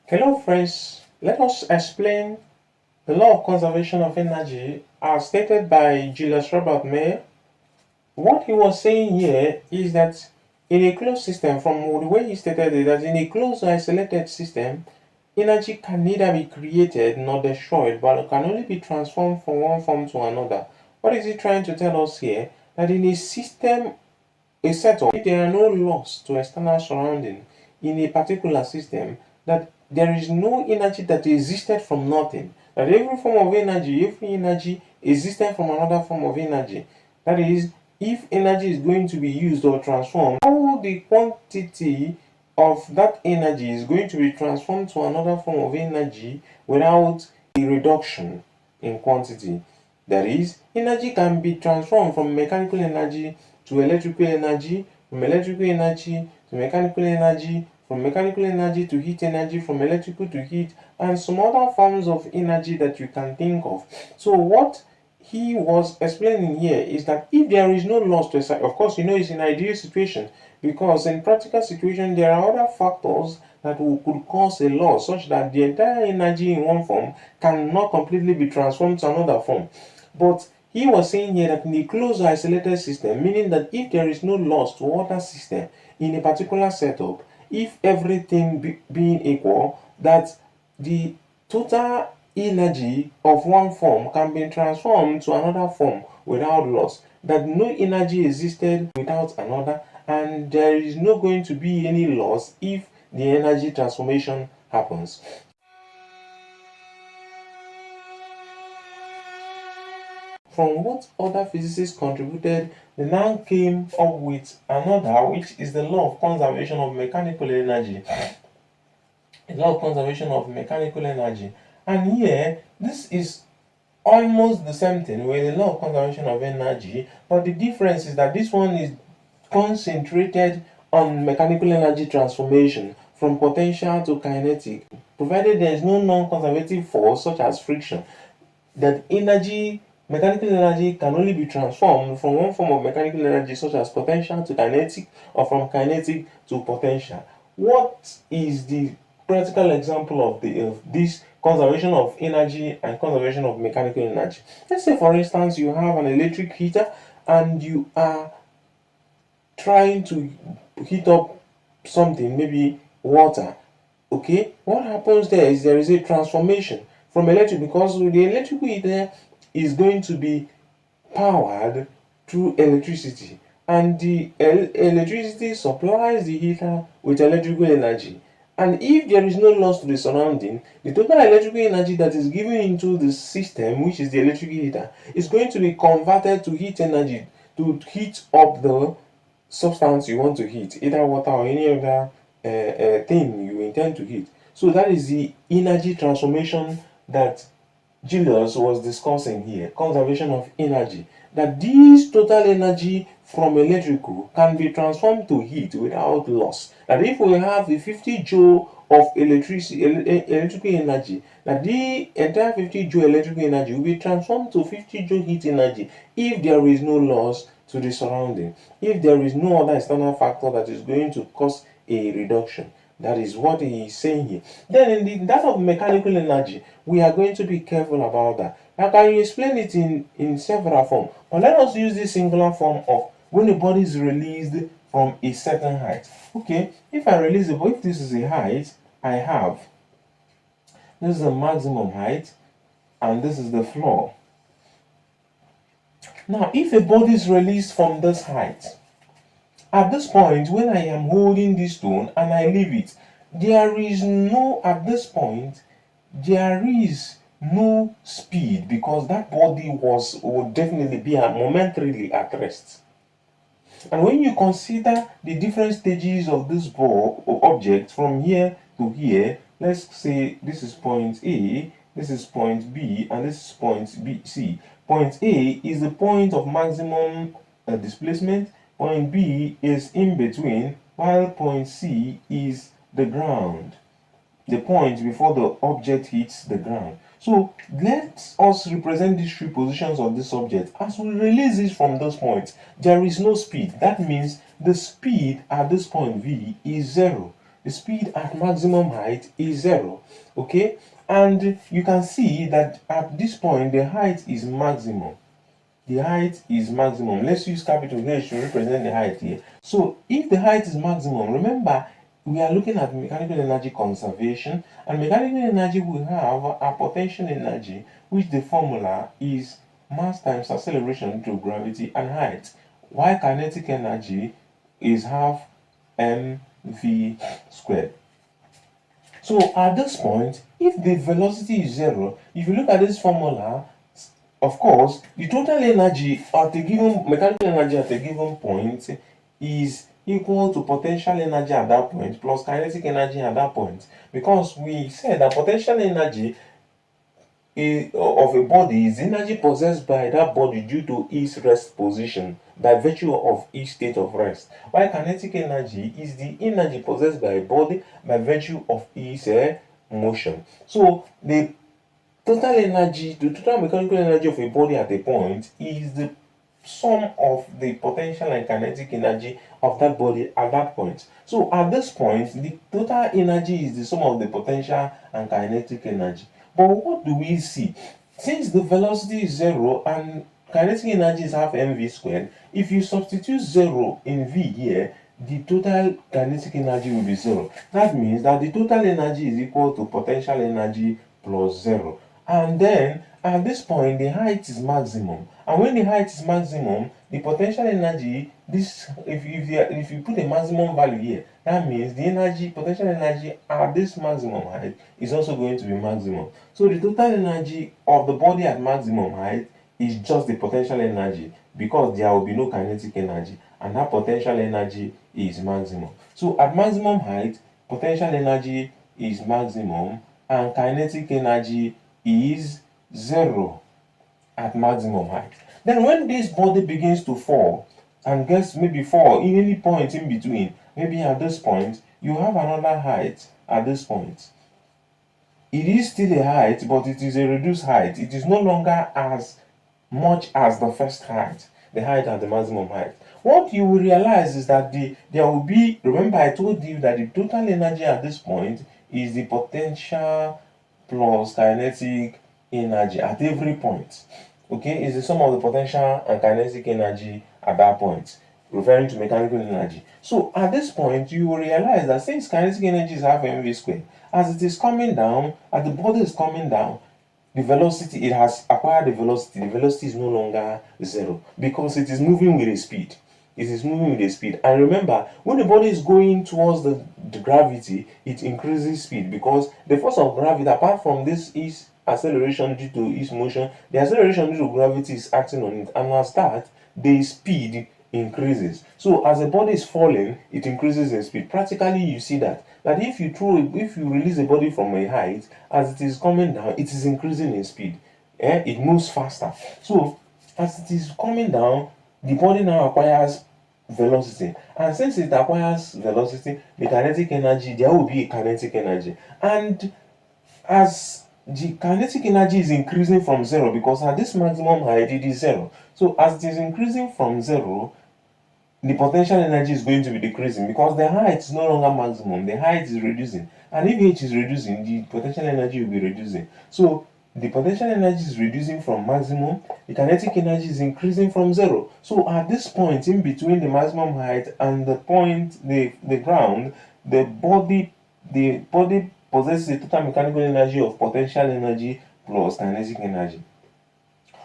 Hello friends, let us explain the law of conservation of energy as stated by Julius Robert Mayer. What he was saying here is that in a closed system, from the way he stated it, that in a closed isolated system, energy can neither be created nor destroyed, but can only be transformed from one form to another. What is he trying to tell us here? That in a system, a setup, if there are no loss to external surrounding in a particular system, that there is no energy that existed from nothing. That every energy existed from another form of energy. That is, if energy is going to be used or transformed, all the quantity of that energy is going to be transformed to another form of energy without a reduction in quantity. That is, energy can be transformed from mechanical energy to electrical energy, from electrical energy to mechanical energy, from mechanical energy to heat energy, from electrical to heat, and some other forms of energy that you can think of. So what he was explaining here is that if there is no loss to a site, of course, it's an ideal situation, because in practical situation there are other factors that could cause a loss such that the entire energy in one form cannot completely be transformed to another form. But he was saying here that in a closed isolated system, meaning that if there is no loss to other system in a particular setup, if everything being equal, that the total energy of one form can be transformed to another form without loss, that no energy existed without another, and there is not going to be any loss if the energy transformation happens. From what other physicists contributed, they now came up with another, which is the law of conservation of mechanical energy. The law of conservation of mechanical energy. And here, this is almost the same thing with the law of conservation of energy, but the difference is that this one is concentrated on mechanical energy transformation from potential to kinetic, provided there is no non-conservative force such as friction. That mechanical energy can only be transformed from one form of mechanical energy such as potential to kinetic, or from kinetic to potential. What is the practical example of this conservation of energy and conservation of mechanical energy? Let's say, for instance, you have an electric heater and you are trying to heat up something, maybe water. Okay, what happens there is there is a transformation from electric, because the electrical heater is going to be powered through electricity, and the electricity supplies the heater with electrical energy. And if there is no loss to the surrounding, the total electrical energy that is given into the system, which is the electrical heater, is going to be converted to heat energy to heat up the substance you want to heat, either water or any other thing you intend to heat. So that is the energy transformation that Julius was discussing here, conservation of energy. That this total energy from electrical can be transformed to heat without loss. That if we have the 50 joule of electrical energy, that the entire 50 joule electrical energy will be transformed to 50 joule heat energy if there is no loss to the surrounding, if there is no other external factor that is going to cause a reduction. That is what he is saying here. Then in that of mechanical energy, we are going to be careful about that. I can explain it in several forms, but let us use this singular form of when the body is released from a certain height. Okay, if I release the body, if this is a height, I have, this is the maximum height, and this is the floor. Now, if a body is released from this height, at this point, when I am holding this stone and I leave it, at this point, there is no speed, because that body would definitely be momentarily at rest. And when you consider the different stages of this object from here to here, let's say this is point A, this is point B, and this is point C. Point A is the point of maximum displacement, point B is in between, while point C is the ground, the point before the object hits the ground. So let us represent these three positions of this object. As we release it from this point, there is no speed. That means the speed at this point V is 0. the speed at maximum height is 0. Okay, and you can see that at this point the height is maximum. The height is maximum. Let's use capital H to represent the height here. So if the height is maximum, remember we are looking at mechanical energy conservation, and mechanical energy will have a potential energy, which the formula is mass times acceleration due to gravity and height, while kinetic energy is half mv squared. So at this point, if the velocity is 0, if you look at this formula, of course, the total energy at a given mechanical energy at a given point is equal to potential energy at that point plus kinetic energy at that point, because we said that potential energy of a body is energy possessed by that body due to its rest position by virtue of its state of rest, while kinetic energy is the energy possessed by a body by virtue of its motion. So the total energy, the total mechanical energy of a body at a point is the sum of the potential and kinetic energy of that body at that point. So at this point, the total energy is the sum of the potential and kinetic energy. But what do we see? Since the velocity is 0 and kinetic energy is half mv squared, if you substitute 0 in v here, the total kinetic energy will be 0. That means that the total energy is equal to potential energy plus 0. And then at this point the height is maximum, and when the height is maximum, the potential energy, this if you put a maximum value here, that means the energy, potential energy at this maximum height is also going to be maximum. So the total energy of the body at maximum height is just the potential energy, because there will be no kinetic energy, and that potential energy is maximum. So at maximum height, potential energy is maximum and kinetic energy is 0 at maximum height. Then when this body begins to fall and gets maybe fall in any point in between, maybe at this point you have another height at this point. It is still a height, but it is a reduced height. It is no longer as much as the first height, the height at the maximum height. What you will realize is that there will be, remember I told you that the total energy at this point is the potential plus kinetic energy at every point. Okay, is the sum of the potential and kinetic energy at that point, referring to mechanical energy. So at this point you will realize that since kinetic energy is half mv squared, as it is coming down, as the body is coming down, the velocity, it has acquired the velocity is no longer 0, because it is moving with a speed. It is moving with a speed. And remember, when the body is going towards the gravity, it increases speed, because the force of gravity, apart from this is acceleration due to its motion, the acceleration due to gravity is acting on it, and as that, the speed increases. So as the body is falling, it increases in speed. Practically you see that if you release the body from a height, as it is coming down, it is increasing in speed. It moves faster. So as it is coming down, the body now acquires velocity, and since it acquires velocity, the kinetic energy, there will be a kinetic energy, and as the kinetic energy is increasing from 0, because at this maximum height it is 0, so as it is increasing from 0, the potential energy is going to be decreasing, because the height is no longer maximum, the height is reducing, and if h is reducing, the potential energy will be reducing. So the potential energy is reducing from maximum, the kinetic energy is increasing from 0. So at this point in between the maximum height and the point, the ground, the body possesses a total mechanical energy of potential energy plus kinetic energy.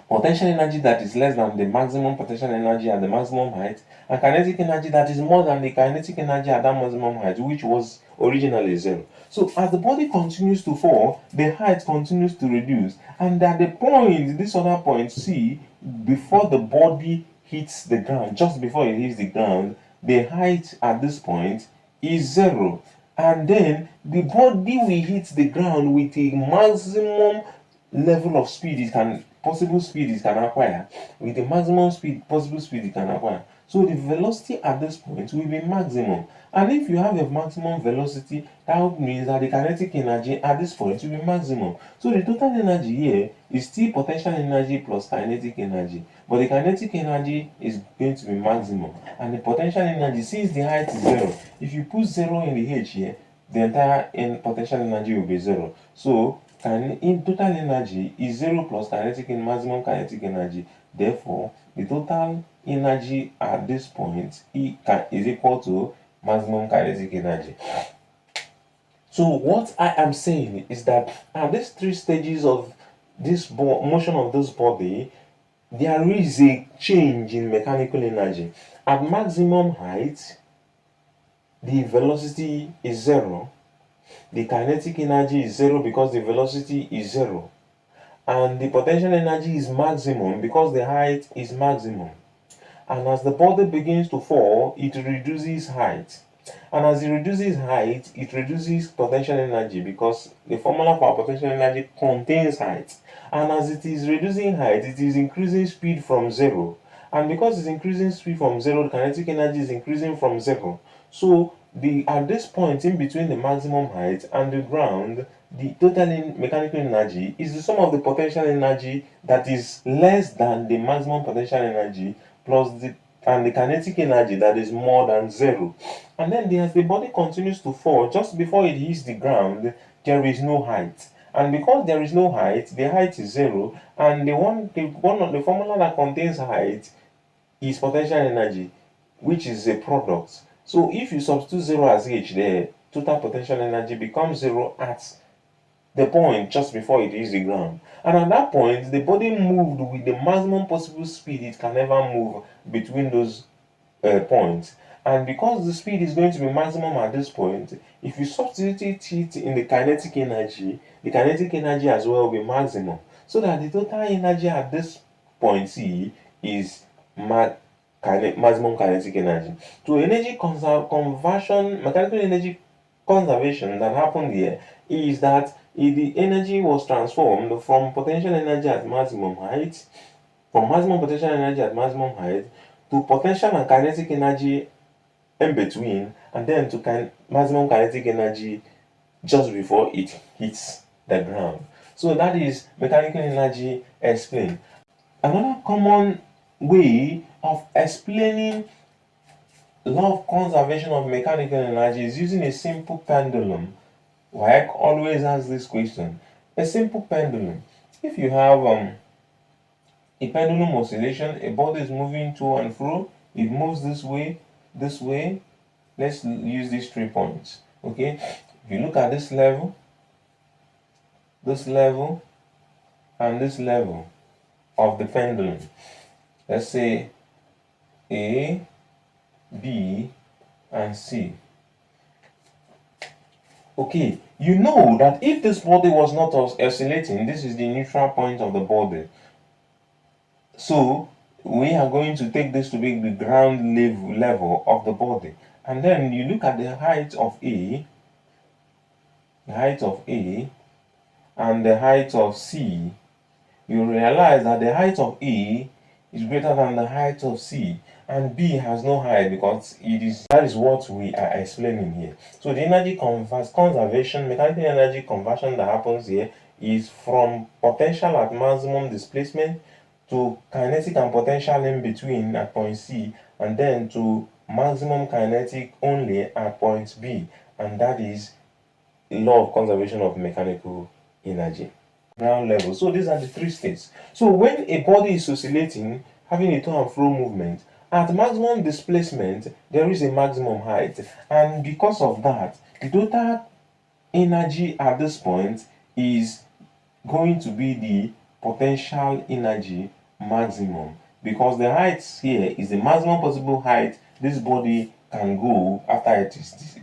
Potential energy that is less than the maximum potential energy at the maximum height, and kinetic energy that is more than the kinetic energy at that maximum height, which was originally 0. So as the body continues to fall, the height continues to reduce, and at the point, this other point C, before the body hits the ground, just before it hits the ground, the height at this point is 0, and then the body will hit the ground with a maximum level of speed it can acquire, with the maximum possible speed it can acquire. So the velocity at this point will be maximum, and if you have a maximum velocity, that means that the kinetic energy at this point will be maximum. So the total energy here is still potential energy plus kinetic energy, but the kinetic energy is going to be maximum, and the potential energy, since the height is 0, if you put 0 in the h here, the entire potential energy will be 0. So total energy is 0 plus maximum kinetic energy. Therefore, the total energy at this point is equal to maximum kinetic energy. So what I am saying is that at these 3 stages of this motion of this body, there is a change in mechanical energy. At maximum height, the velocity is 0. The kinetic energy is 0 because the velocity is 0. And the potential energy is maximum because the height is maximum. And as the body begins to fall, it reduces height. And as it reduces height, it reduces potential energy because the formula for potential energy contains height. And as it is reducing height, it is increasing speed from 0. And because it's increasing speed from 0, the kinetic energy is increasing from 0. So at this point in between the maximum height and the ground, the total mechanical energy is the sum of the potential energy that is less than the maximum potential energy plus the kinetic energy that is more than 0. And then as the body continues to fall, just before it hits the ground, there is no height. And because there is no height, the height is 0, and the formula that contains height is potential energy, which is a product. So if you substitute 0 as h there, total potential energy becomes 0 at the point just before it hits the ground. And at that point, the body moved with the maximum possible speed it can ever move between those points. And because the speed is going to be maximum at this point, if you substitute it in the kinetic energy as well will be maximum. So that the total energy at this point C is maximum kinetic energy. So energy conversion, mechanical energy conservation that happened here is that the energy was transformed from potential energy at maximum height, from maximum potential energy at maximum height, to potential and kinetic energy in between, and then to maximum kinetic energy just before it hits the ground. So that is mechanical energy explained. Another common way of explaining law of conservation of mechanical energy is using a simple pendulum. Why I always ask this question. A simple pendulum. If you have a pendulum oscillation, a body is moving to and fro, it moves this way. Let's use these 3 points. Okay, if you look at this level, and this level of the pendulum, let's say A, B, and C. Okay, you know that if this body was not oscillating, this is the neutral point of the body. So we are going to take this to be the ground level of the body. And then you look at the height of A, and the height of C. You realize that the height of A is greater than the height of C, and B has no height because that is what we are explaining here. So the energy conservation, mechanical energy conversion that happens here is from potential at maximum displacement to kinetic and potential in between at point C, and then to maximum kinetic only at point B, and that is law of conservation of mechanical energy. Ground level. So these are the 3 states. So when a body is oscillating, having a to and fro movement, at maximum displacement, there is a maximum height, and because of that, the total energy at this point is going to be the potential energy maximum, because the height here is the maximum possible height this body can go after it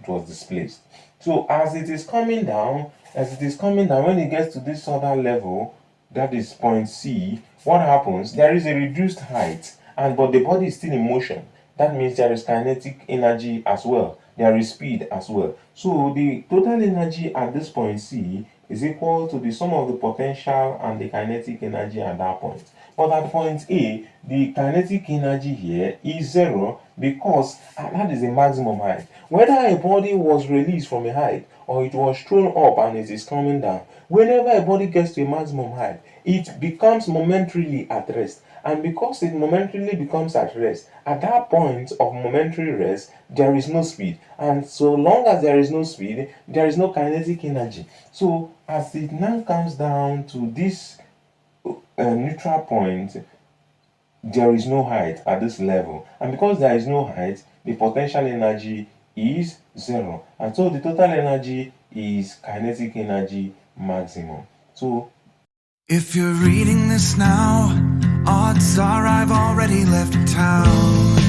was displaced. So as it is coming down, when it gets to this other level, that is point C, what happens? There is a reduced height, but the body is still in motion. That means there is kinetic energy as well. There is speed as well. So the total energy at this point C is equal to the sum of the potential and the kinetic energy at that point. But at point A, the kinetic energy here is 0 because that is the maximum height. Whether a body was released from a height or it was thrown up and it is coming down, whenever a body gets to a maximum height, it becomes momentarily at rest. And because it momentarily becomes at rest, at that point of momentary rest, there is no speed. And so long as there is no speed, there is no kinetic energy. So as it now comes down to this neutral point, there is no height at this level. And because there is no height, the potential energy is zero. And so the total energy is kinetic energy maximum. So if you're reading this now, odds are I've already left town.